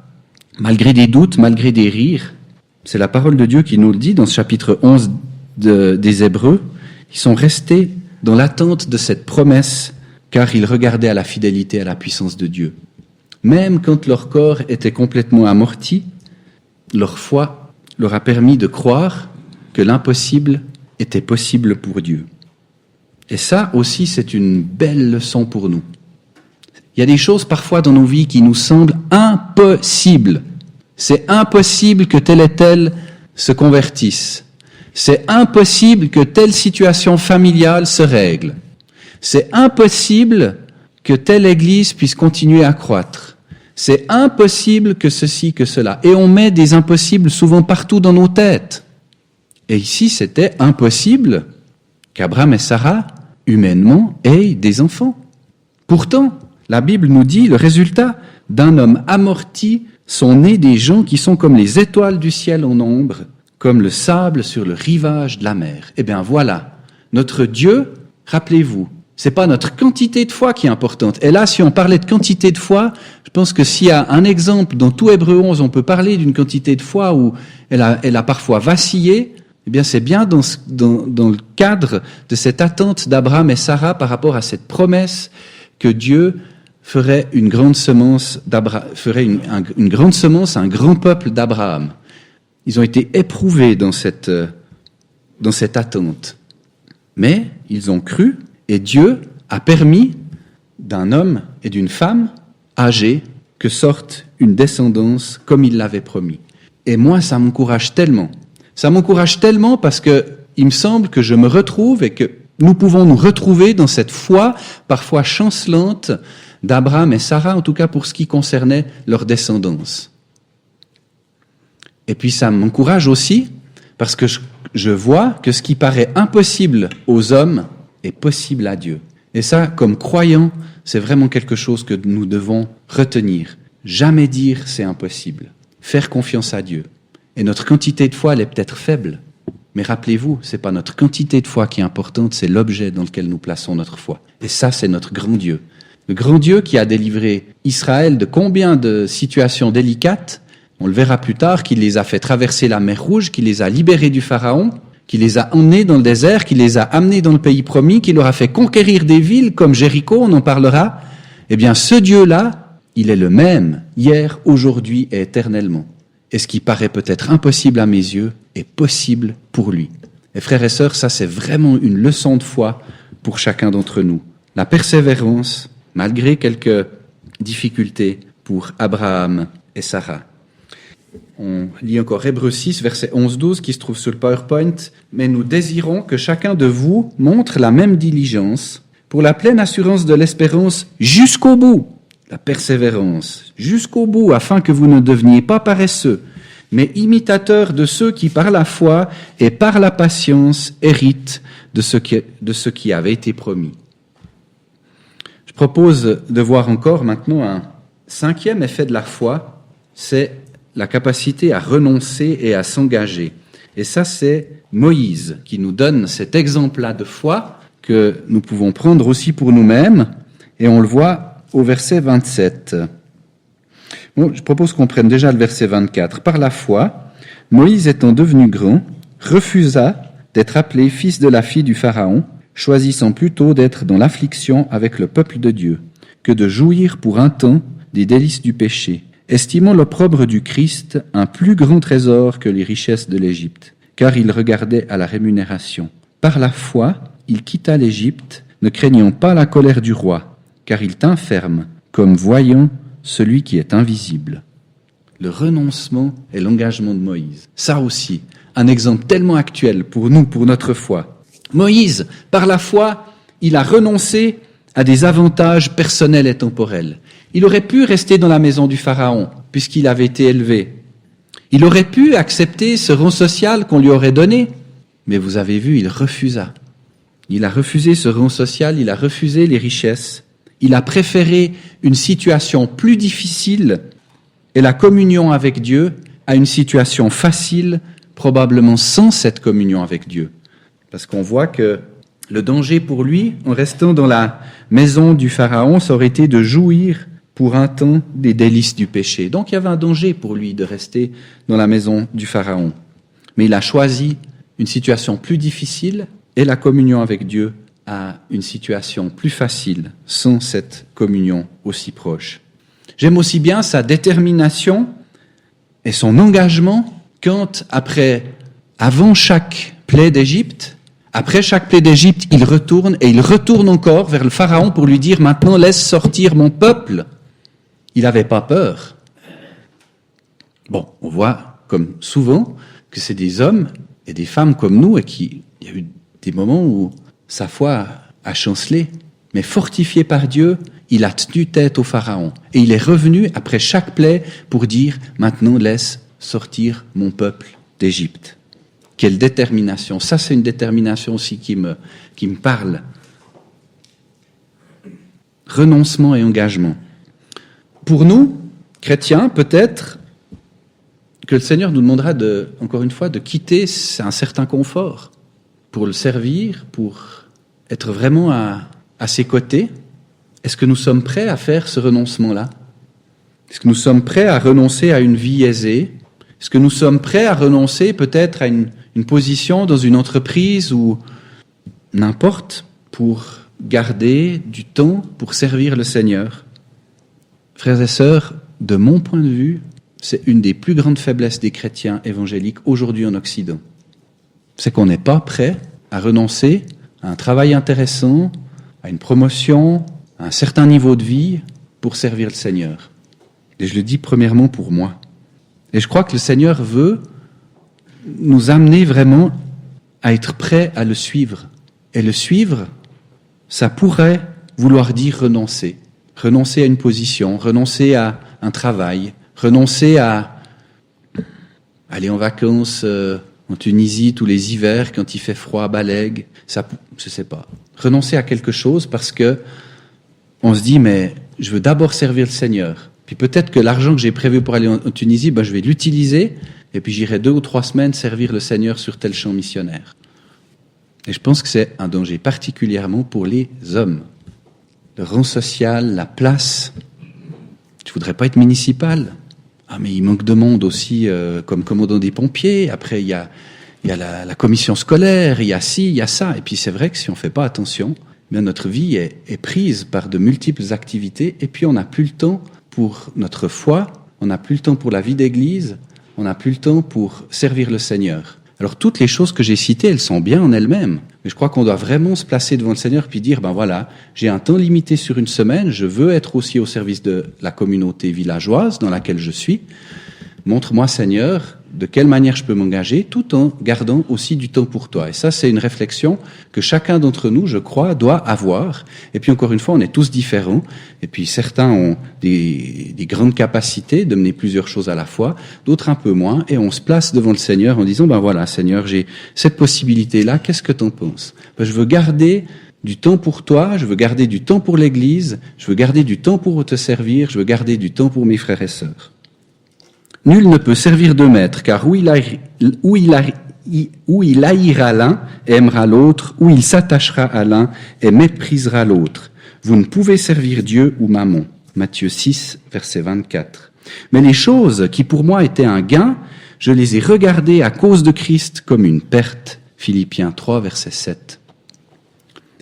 Speaker 1: malgré des doutes, malgré des rires, c'est la parole de Dieu qui nous le dit dans ce chapitre 11 des Hébreux, ils sont restés dans l'attente de cette promesse, car ils regardaient à la fidélité, à la puissance de Dieu. Même quand leur corps était complètement amorti, leur foi leur a permis de croire que l'impossible était possible pour Dieu. Et ça aussi, c'est une belle leçon pour nous. Il y a des choses parfois dans nos vies qui nous semblent impossibles. C'est impossible que tel et tel se convertisse. C'est impossible que telle situation familiale se règle. C'est impossible que telle église puisse continuer à croître. C'est impossible que ceci, que cela. Et on met des impossibles souvent partout dans nos têtes. Et ici, c'était impossible qu'Abraham et Sarah, humainement, aient des enfants. Pourtant, la Bible nous dit, le résultat d'un homme amorti sont nés des gens qui sont comme les étoiles du ciel en nombre, comme le sable sur le rivage de la mer. Eh bien voilà, notre Dieu, rappelez-vous, c'est pas notre quantité de foi qui est importante. Et là, si on parlait de quantité de foi, je pense que s'il y a un exemple dans tout Hébreux 11, on peut parler d'une quantité de foi où elle a parfois vacillé, eh bien c'est bien dans le cadre de cette attente d'Abraham et Sarah par rapport à cette promesse que Dieu ferait une grande semence une grande semence, un grand peuple d'Abraham. Ils ont été éprouvés dans cette attente. Mais ils ont cru, et Dieu a permis d'un homme et d'une femme âgés que sorte une descendance comme il l'avait promis. Et moi, ça m'encourage tellement. Ça m'encourage tellement parce que il me semble que je me retrouve et que nous pouvons nous retrouver dans cette foi parfois chancelante d'Abraham et Sarah, en tout cas pour ce qui concernait leur descendance. Et puis ça m'encourage aussi parce que je vois que ce qui paraît impossible aux hommes est possible à Dieu. Et ça, comme croyants, c'est vraiment quelque chose que nous devons retenir. Jamais dire c'est impossible. Faire confiance à Dieu. Et notre quantité de foi, elle est peut-être faible. Mais rappelez-vous, c'est pas notre quantité de foi qui est importante, c'est l'objet dans lequel nous plaçons notre foi. Et ça, c'est notre grand Dieu. Le grand Dieu qui a délivré Israël de combien de situations délicates, on le verra plus tard, qui les a fait traverser la mer Rouge, qui les a libérés du Pharaon, qui les a emmenés dans le désert, qui les a amenés dans le pays promis, qui leur a fait conquérir des villes comme Jéricho, on en parlera. Eh bien, ce Dieu-là, il est le même, hier, aujourd'hui et éternellement. Et ce qui paraît peut-être impossible à mes yeux est possible pour lui. Et frères et sœurs, ça c'est vraiment une leçon de foi pour chacun d'entre nous. La persévérance, malgré quelques difficultés pour Abraham et Sarah. On lit encore Hébreux 6, verset 11-12, qui se trouve sur le PowerPoint. « Mais nous désirons que chacun de vous montre la même diligence pour la pleine assurance de l'espérance jusqu'au bout,
Speaker 2: la persévérance, jusqu'au bout, afin que vous ne deveniez pas paresseux, mais imitateurs de ceux qui, par la foi et par la patience, héritent de ce qui avait été promis. Je propose de voir encore maintenant un 5e effet de la foi, c'est la capacité à renoncer et à s'engager. Et ça, c'est Moïse qui nous donne cet exemple-là de foi que nous pouvons prendre aussi pour nous-mêmes, et on le voit au verset 27. Bon, je propose qu'on prenne déjà le verset 24. Par la foi, Moïse étant devenu grand, refusa d'être appelé fils de la fille du Pharaon, choisissant plutôt d'être dans l'affliction avec le peuple de Dieu, que de jouir pour un temps des délices du péché, estimant l'opprobre du Christ un plus grand trésor que les richesses de l'Égypte, car il regardait à la rémunération. Par la foi, il quitta l'Égypte, ne craignant pas la colère du roi, car il tint ferme, comme voyant celui qui est invisible. Le renoncement et l'engagement de Moïse. Ça aussi, un exemple tellement actuel pour nous, pour notre foi. Moïse, par la foi, il a renoncé à des avantages personnels et temporels. Il aurait pu rester dans la maison du Pharaon, puisqu'il avait été élevé. Il aurait pu accepter ce rang social qu'on lui aurait donné, mais vous avez vu, il refusa. Il a refusé ce rang social, il a refusé les richesses. Il a préféré une situation plus difficile et la communion avec Dieu à une situation facile, probablement sans cette communion avec Dieu. Parce qu'on voit que le danger pour lui, en restant dans la maison du Pharaon, ça aurait été de jouir pour un temps des délices du péché. Donc il y avait un danger pour lui de rester dans la maison du Pharaon. Mais il a choisi une situation plus difficile et la communion avec Dieu à une situation plus facile, sans cette communion aussi proche. J'aime aussi bien sa détermination et son engagement quand, avant chaque plaie d'Égypte, après chaque plaie d'Égypte, il retourne encore vers le Pharaon pour lui dire « Maintenant, laisse sortir mon peuple ». Il n'avait pas peur. Bon, on voit, comme souvent, que c'est des hommes et des femmes comme nous, et il y a eu des moments où sa foi a chancelé, mais fortifié par Dieu, il a tenu tête au Pharaon. Et il est revenu après chaque plaie pour dire « Maintenant, laisse sortir mon peuple d'Égypte ». Quelle détermination. Ça, c'est une détermination aussi qui me parle. Renoncement et engagement. Pour nous, chrétiens, peut-être que le Seigneur nous demandera, encore une fois, de quitter un certain confort pour le servir, pour être vraiment à ses côtés. Est-ce que nous sommes prêts à faire ce renoncement-là? Est-ce que nous sommes prêts à renoncer à une vie aisée? Est-ce que nous sommes prêts à renoncer peut-être à une position dans une entreprise ou n'importe pour garder du temps pour servir le Seigneur? Frères et sœurs, de mon point de vue, c'est une des plus grandes faiblesses des chrétiens évangéliques aujourd'hui en Occident. C'est qu'on n'est pas prêt à renoncer à un travail intéressant, à une promotion, à un certain niveau de vie pour servir le Seigneur. Et je le dis premièrement pour moi. Et je crois que le Seigneur veut nous amener vraiment à être prêts à le suivre. Et le suivre, ça pourrait vouloir dire renoncer. Renoncer à une position, renoncer à un travail, renoncer à aller en vacances en Tunisie tous les hivers quand il fait froid à Balègue. Ça, je sais pas. Renoncer à quelque chose parce que on se dit mais je veux d'abord servir le Seigneur. Puis peut-être que l'argent que j'ai prévu pour aller en Tunisie, je vais l'utiliser et puis j'irai 2 ou 3 semaines servir le Seigneur sur tel champ missionnaire. Et je pense que c'est un danger particulièrement pour les hommes. Le rang social, la place. Tu voudrais pas être municipal? Ah, mais il manque de monde aussi comme commandant des pompiers. Après, il y a la commission scolaire, il y a ci, il y a ça. Et puis c'est vrai que si on fait pas attention, bien notre vie est prise par de multiples activités. Et puis on n'a plus le temps pour notre foi, on n'a plus le temps pour la vie d'église, on n'a plus le temps pour servir le Seigneur. Alors toutes les choses que j'ai citées, elles sont bien en elles-mêmes. Mais je crois qu'on doit vraiment se placer devant le Seigneur puis dire, voilà, j'ai un temps limité sur une semaine, je veux être aussi au service de la communauté villageoise dans laquelle je suis. Montre-moi, Seigneur, de quelle manière je peux m'engager, tout en gardant aussi du temps pour toi. Et ça, c'est une réflexion que chacun d'entre nous, je crois, doit avoir. Et puis encore une fois, on est tous différents. Et puis certains ont des grandes capacités de mener plusieurs choses à la fois, d'autres un peu moins. Et on se place devant le Seigneur en disant, ben voilà, Seigneur, j'ai cette possibilité-là, qu'est-ce que t'en penses? Ben, je veux garder du temps pour toi, je veux garder du temps pour l'Église, je veux garder du temps pour te servir, je veux garder du temps pour mes frères et sœurs. Nul ne peut servir de maître, car où il haïra l'un et aimera l'autre, où il s'attachera à l'un et méprisera l'autre. Vous ne pouvez servir Dieu ou Mammon. Matthieu 6, verset 24. Mais les choses qui pour moi étaient un gain, je les ai regardées à cause de Christ comme une perte. Philippiens 3, verset 7.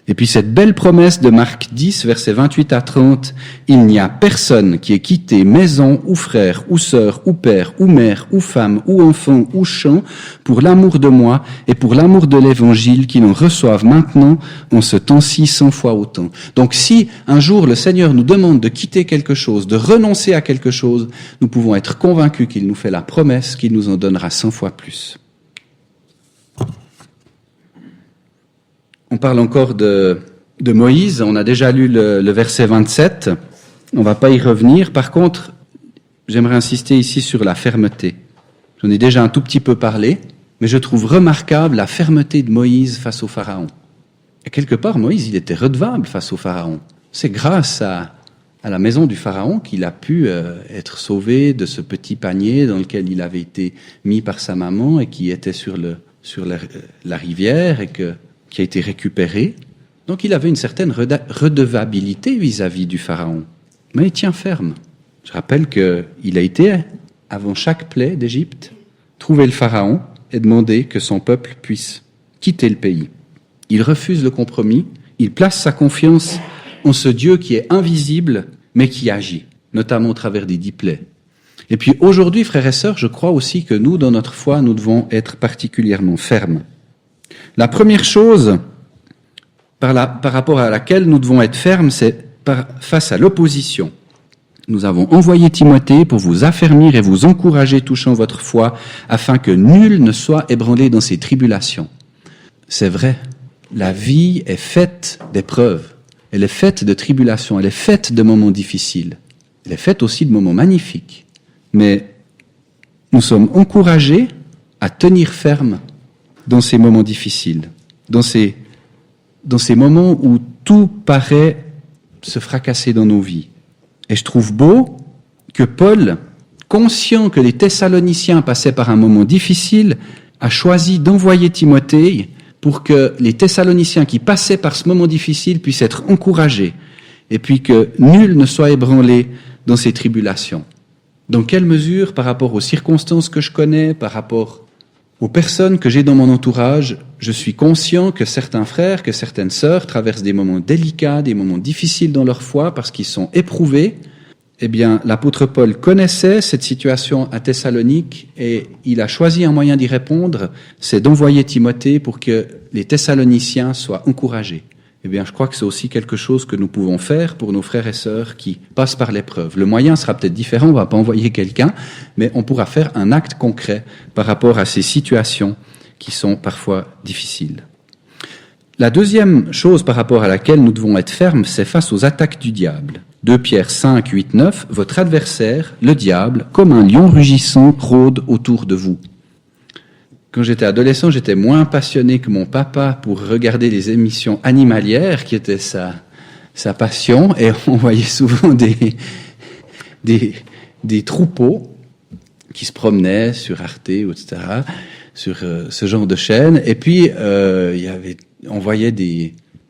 Speaker 2: Et puis cette belle promesse de Marc 10, versets 28 à 30, « Il n'y a personne qui ait quitté maison ou frère ou sœur ou père ou mère ou femme ou enfant ou champ pour l'amour de moi et pour l'amour de l'Évangile qui n'en reçoivent maintenant en ce temps-ci 100 fois autant. » Donc si un jour le Seigneur nous demande de quitter quelque chose, de renoncer à quelque chose, nous pouvons être convaincus qu'il nous fait la promesse qu'il nous en donnera 100 fois plus. On parle encore de Moïse, on a déjà lu le verset 27, on ne va pas y revenir. Par contre, j'aimerais insister ici sur la fermeté. J'en ai déjà un tout petit peu parlé, mais je trouve remarquable la fermeté de Moïse face au Pharaon. Et quelque part, Moïse, il était redevable face au Pharaon. C'est grâce à la maison du Pharaon qu'il a pu être sauvé de ce petit panier dans lequel il avait été mis par sa maman et qui était sur la rivière et qui a été récupéré. Donc il avait une certaine redevabilité vis-à-vis du Pharaon. Mais il tient ferme. Je rappelle qu'il a été, avant chaque plaie d'Égypte, trouver le Pharaon et demander que son peuple puisse quitter le pays. Il refuse le compromis, il place sa confiance en ce Dieu qui est invisible, mais qui agit, notamment au travers des 10 plaies. Et puis aujourd'hui, frères et sœurs, je crois aussi que nous, dans notre foi, nous devons être particulièrement fermes. La première chose par rapport à laquelle nous devons être fermes, c'est face à l'opposition. Nous avons envoyé Timothée pour vous affermir et vous encourager touchant votre foi, afin que nul ne soit ébranlé dans ses tribulations. C'est vrai, la vie est faite d'épreuves, elle est faite de tribulations, elle est faite de moments difficiles, elle est faite aussi de moments magnifiques. Mais nous sommes encouragés à tenir ferme dans ces moments difficiles, dans ces moments où tout paraît se fracasser dans nos vies. Et je trouve beau que Paul, conscient que les Thessaloniciens passaient par un moment difficile, a choisi d'envoyer Timothée pour que les Thessaloniciens qui passaient par ce moment difficile puissent être encouragés, et puis que nul ne soit ébranlé dans ces tribulations. Dans quelle mesure, par rapport aux circonstances que je connais, par rapport aux personnes que j'ai dans mon entourage, je suis conscient que certains frères, que certaines sœurs traversent des moments délicats, des moments difficiles dans leur foi parce qu'ils sont éprouvés. Eh bien, l'apôtre Paul connaissait cette situation à Thessalonique et il a choisi un moyen d'y répondre, c'est d'envoyer Timothée pour que les Thessaloniciens soient encouragés. Eh bien, je crois que c'est aussi quelque chose que nous pouvons faire pour nos frères et sœurs qui passent par l'épreuve. Le moyen sera peut-être différent, on ne va pas envoyer quelqu'un, mais on pourra faire un acte concret par rapport à ces situations qui sont parfois difficiles. La deuxième chose par rapport à laquelle nous devons être fermes, c'est face aux attaques du diable. 2 Pierre 5, 8, 9, votre adversaire, le diable, comme un lion rugissant, rôde autour de vous. Quand j'étais adolescent, j'étais moins passionné que mon papa pour regarder les émissions animalières, qui étaient sa passion, et on voyait souvent des troupeaux qui se promenaient sur Arte, etc., sur ce genre de chaîne. Et puis, on voyait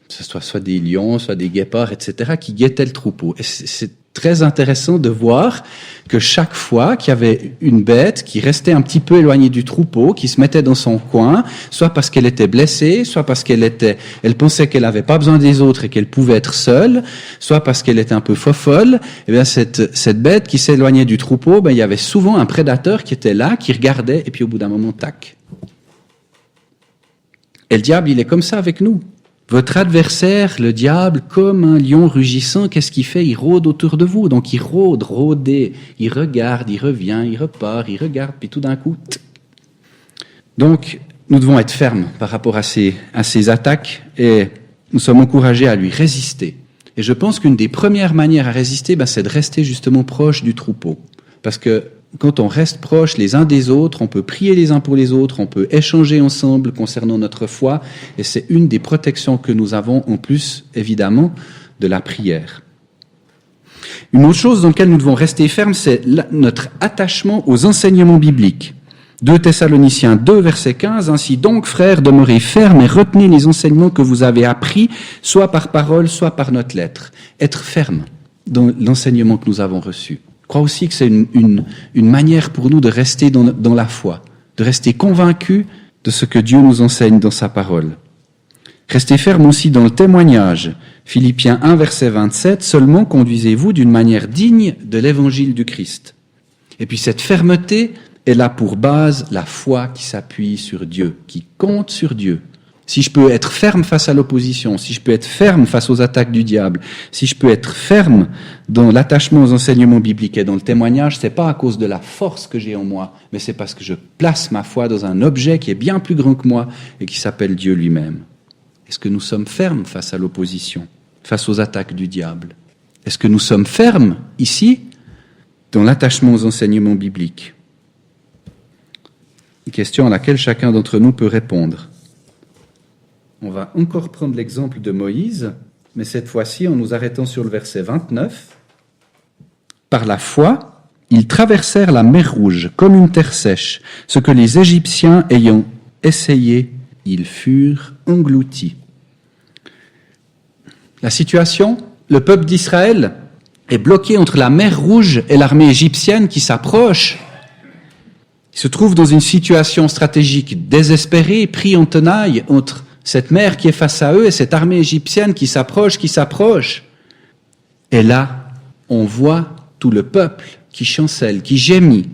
Speaker 2: soit des lions, soit des guépards, etc., qui guettaient le troupeau. Et c'est très intéressant de voir que chaque fois qu'il y avait une bête qui restait un petit peu éloignée du troupeau, qui se mettait dans son coin, soit parce qu'elle était blessée, soit parce qu'elle pensait qu'elle n'avait pas besoin des autres et qu'elle pouvait être seule, soit parce qu'elle était un peu fofolle, et bien cette bête qui s'éloignait du troupeau, il y avait souvent un prédateur qui était là, qui regardait, et puis au bout d'un moment, tac. Et le diable, il est comme ça avec nous. Votre adversaire, le diable, comme un lion rugissant, qu'est-ce qu'il fait? Il rôde autour de vous. Donc il rôde, il regarde, il revient, il repart, il regarde, puis tout d'un coup, Donc, nous devons être fermes par rapport à ces attaques et nous sommes encouragés à lui résister. Et je pense qu'une des premières manières à résister, c'est de rester justement proche du troupeau. Parce que quand on reste proche les uns des autres, on peut prier les uns pour les autres, on peut échanger ensemble concernant notre foi, et c'est une des protections que nous avons en plus, évidemment, de la prière. Une autre chose dans laquelle nous devons rester fermes, c'est notre attachement aux enseignements bibliques. 2 Thessaloniciens 2, verset 15, « Ainsi donc, frères, demeurez fermes et retenez les enseignements que vous avez appris, soit par parole, soit par notre lettre. » Être ferme dans l'enseignement que nous avons reçu. Je crois aussi que c'est une manière pour nous de rester dans la foi, de rester convaincus de ce que Dieu nous enseigne dans sa parole. Restez fermes aussi dans le témoignage. Philippiens 1, verset 27, « Seulement conduisez-vous d'une manière digne de l'évangile du Christ. » Et puis cette fermeté est là pour base la foi qui s'appuie sur Dieu, qui compte sur Dieu. Si je peux être ferme face à l'opposition, si je peux être ferme face aux attaques du diable, si je peux être ferme dans l'attachement aux enseignements bibliques et dans le témoignage, c'est pas à cause de la force que j'ai en moi, mais c'est parce que je place ma foi dans un objet qui est bien plus grand que moi et qui s'appelle Dieu lui-même. Est-ce que nous sommes fermes face à l'opposition, face aux attaques du diable? Est-ce que nous sommes fermes ici dans l'attachement aux enseignements bibliques? Une question à laquelle chacun d'entre nous peut répondre. On va encore prendre l'exemple de Moïse, mais cette fois-ci en nous arrêtant sur le verset 29. « Par la foi, ils traversèrent la mer Rouge comme une terre sèche, ce que les Égyptiens ayant essayé, ils furent engloutis. » La situation, le peuple d'Israël est bloqué entre la mer Rouge et l'armée égyptienne qui s'approche. Ils se trouvent dans une situation stratégique désespérée, pris en tenaille entre cette mer qui est face à eux et cette armée égyptienne qui s'approche. Et là, on voit tout le peuple qui chancelle, qui gémit.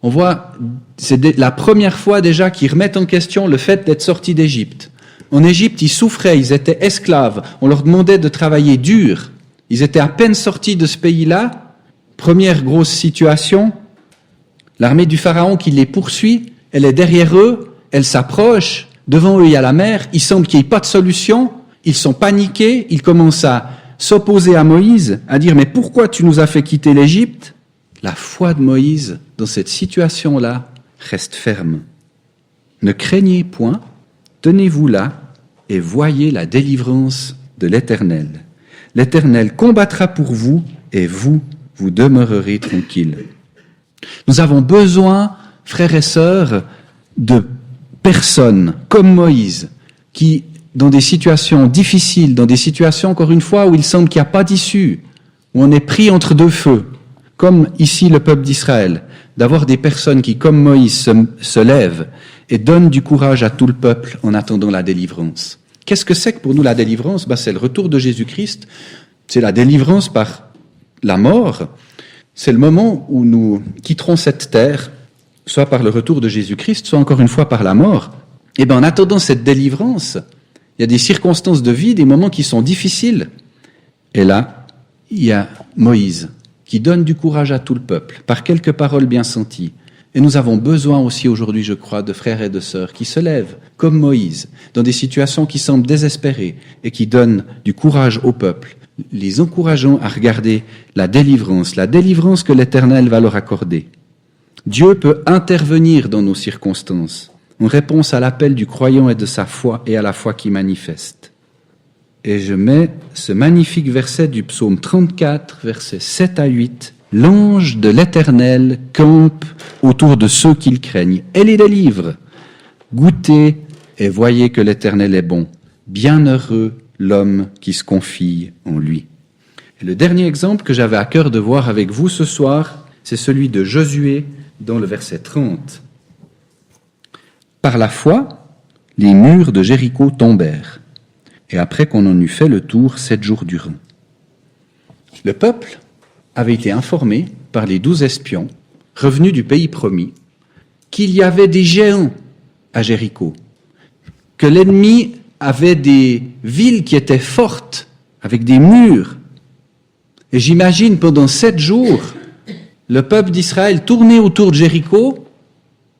Speaker 2: On voit, c'est la première fois déjà qu'ils remettent en question le fait d'être sortis d'Égypte. En Égypte, ils souffraient, ils étaient esclaves, on leur demandait de travailler dur. Ils étaient à peine sortis de ce pays-là. Première grosse situation, l'armée du Pharaon qui les poursuit, elle est derrière eux, elle s'approche. Devant eux, il y a la mer, il semble qu'il n'y ait pas de solution, ils sont paniqués, ils commencent à s'opposer à Moïse, à dire « Mais pourquoi tu nous as fait quitter l'Égypte ?» La foi de Moïse, dans cette situation-là, reste ferme. « Ne craignez point, tenez-vous là et voyez la délivrance de l'Éternel. L'Éternel combattra pour vous et vous demeurerez tranquilles. » Nous avons besoin, frères et sœurs, de personnes comme Moïse, qui, dans des situations difficiles, dans des situations, encore une fois, où il semble qu'il n'y a pas d'issue, où on est pris entre deux feux, comme ici le peuple d'Israël, d'avoir des personnes qui, comme Moïse, se lèvent et donnent du courage à tout le peuple en attendant la délivrance. Qu'est-ce que c'est que pour nous la délivrance? C'est le retour de Jésus-Christ, c'est la délivrance par la mort, c'est le moment où nous quitterons cette terre, soit par le retour de Jésus-Christ, soit encore une fois par la mort. Et en attendant cette délivrance, il y a des circonstances de vie, des moments qui sont difficiles. Et là, il y a Moïse qui donne du courage à tout le peuple, par quelques paroles bien senties. Et nous avons besoin aussi aujourd'hui, je crois, de frères et de sœurs qui se lèvent, comme Moïse, dans des situations qui semblent désespérées et qui donnent du courage au peuple, les encourageant à regarder la délivrance que l'Éternel va leur accorder. Dieu peut intervenir dans nos circonstances, en réponse à l'appel du croyant et de sa foi et à la foi qui manifeste. Et je mets ce magnifique verset du psaume 34, versets 7 à 8. « L'ange de l'Éternel campe autour de ceux qui le craignent et les délivre. Goûtez et voyez que l'Éternel est bon. Bienheureux l'homme qui se confie en lui. » Et le dernier exemple que j'avais à cœur de voir avec vous ce soir, c'est celui de Josué dans le verset 30. « Par la foi, les murs de Jéricho tombèrent, et après qu'on en eut fait le tour 7 jours durant. » Le peuple avait été informé par les 12 espions revenus du pays promis qu'il y avait des géants à Jéricho, que l'ennemi avait des villes qui étaient fortes, avec des murs. Et j'imagine pendant 7 jours, le peuple d'Israël tournait autour de Jéricho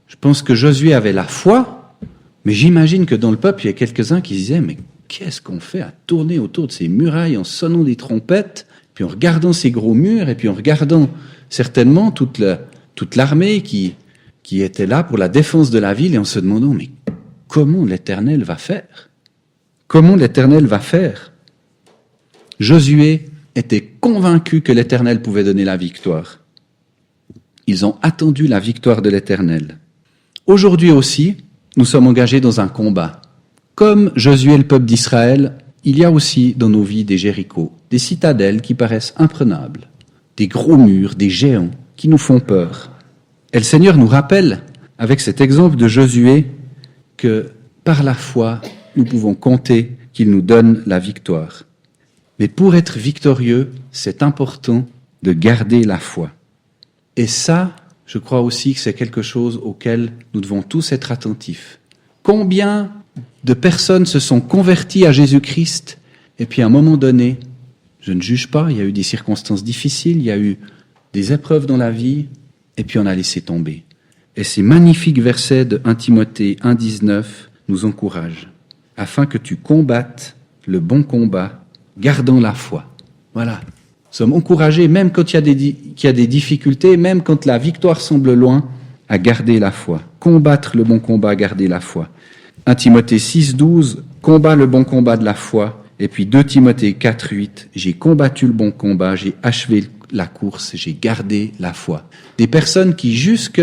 Speaker 2: Je pense que Josué avait la foi, mais j'imagine que dans le peuple, il y a quelques-uns qui disaient, mais qu'est-ce qu'on fait à tourner autour de ces murailles en sonnant des trompettes, puis en regardant ces gros murs, et puis en regardant certainement toute l'armée qui était là pour la défense de la ville, et en se demandant, mais comment l'Éternel va faire? Comment l'Éternel va faire? Josué était convaincu que l'Éternel pouvait donner la victoire. Ils ont attendu la victoire de l'Éternel. Aujourd'hui aussi, nous sommes engagés dans un combat. Comme Josué et le peuple d'Israël, il y a aussi dans nos vies des Jérichos, des citadelles qui paraissent imprenables, des gros murs, des géants qui nous font peur. Et le Seigneur nous rappelle, avec cet exemple de Josué, que par la foi, nous pouvons compter qu'il nous donne la victoire. Mais pour être victorieux, c'est important de garder la foi. Et ça, je crois aussi que c'est quelque chose auquel nous devons tous être attentifs. Combien de personnes se sont converties à Jésus-Christ et puis à un moment donné, je ne juge pas, il y a eu des circonstances difficiles, il y a eu des épreuves dans la vie et puis on a laissé tomber. Et ces magnifiques versets de 1 Timothée 1,19 nous encouragent. Afin que tu combattes le bon combat, gardant la foi. Voilà. Nous sommes encouragés, même quand il y a des difficultés, même quand la victoire semble loin, à garder la foi. Combattre le bon combat, garder la foi. 1 Timothée 6,12, combat le bon combat de la foi. Et puis 2 Timothée 4,8, j'ai combattu le bon combat, j'ai achevé la course, j'ai gardé la foi. Des personnes qui, jusque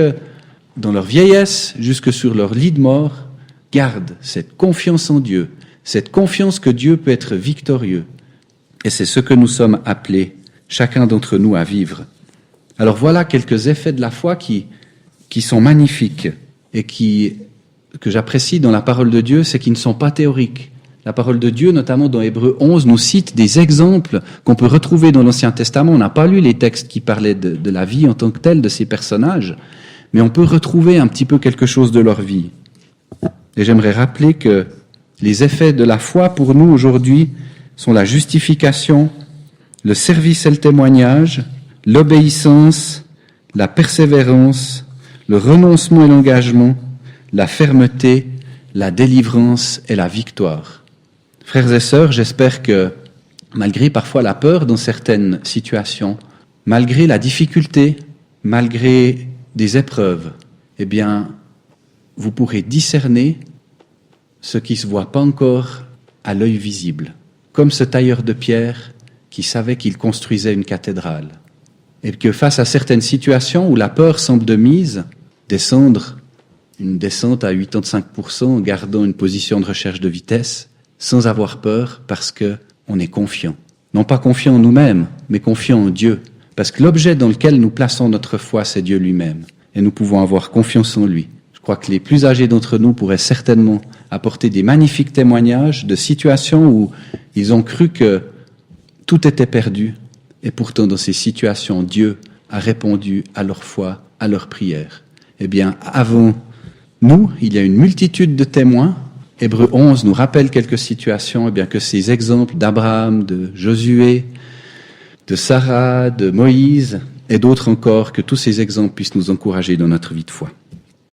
Speaker 2: dans leur vieillesse, jusque sur leur lit de mort, gardent cette confiance en Dieu, cette confiance que Dieu peut être victorieux. Et c'est ce que nous sommes appelés, chacun d'entre nous, à vivre. Alors voilà quelques effets de la foi qui sont magnifiques et que j'apprécie dans la parole de Dieu, c'est qu'ils ne sont pas théoriques. La parole de Dieu, notamment dans Hébreux 11, nous cite des exemples qu'on peut retrouver dans l'Ancien Testament. On n'a pas lu les textes qui parlaient de la vie en tant que telle de ces personnages, mais on peut retrouver un petit peu quelque chose de leur vie. Et j'aimerais rappeler que les effets de la foi pour nous aujourd'hui sont la justification, le service et le témoignage, l'obéissance, la persévérance, le renoncement et l'engagement, la fermeté, la délivrance et la victoire. Frères et sœurs, j'espère que malgré parfois la peur dans certaines situations, malgré la difficulté, malgré des épreuves, eh bien, vous pourrez discerner ce qui ne se voit pas encore à l'œil visible. Comme ce tailleur de pierre qui savait qu'il construisait une cathédrale. Et que face à certaines situations où la peur semble de mise, descendre une descente à 85% en gardant une position de recherche de vitesse, sans avoir peur parce qu'on est confiant. Non pas confiant en nous-mêmes, mais confiant en Dieu. Parce que l'objet dans lequel nous plaçons notre foi, c'est Dieu lui-même. Et nous pouvons avoir confiance en lui. Je crois que les plus âgés d'entre nous pourraient certainement apporter des magnifiques témoignages de situations où ils ont cru que tout était perdu. Et pourtant, dans ces situations, Dieu a répondu à leur foi, à leur prière. Eh bien, avant nous, il y a une multitude de témoins. Hébreux 11 nous rappelle quelques situations, eh bien que ces exemples d'Abraham, de Josué, de Sarah, de Moïse et d'autres encore, que tous ces exemples puissent nous encourager dans notre vie de foi.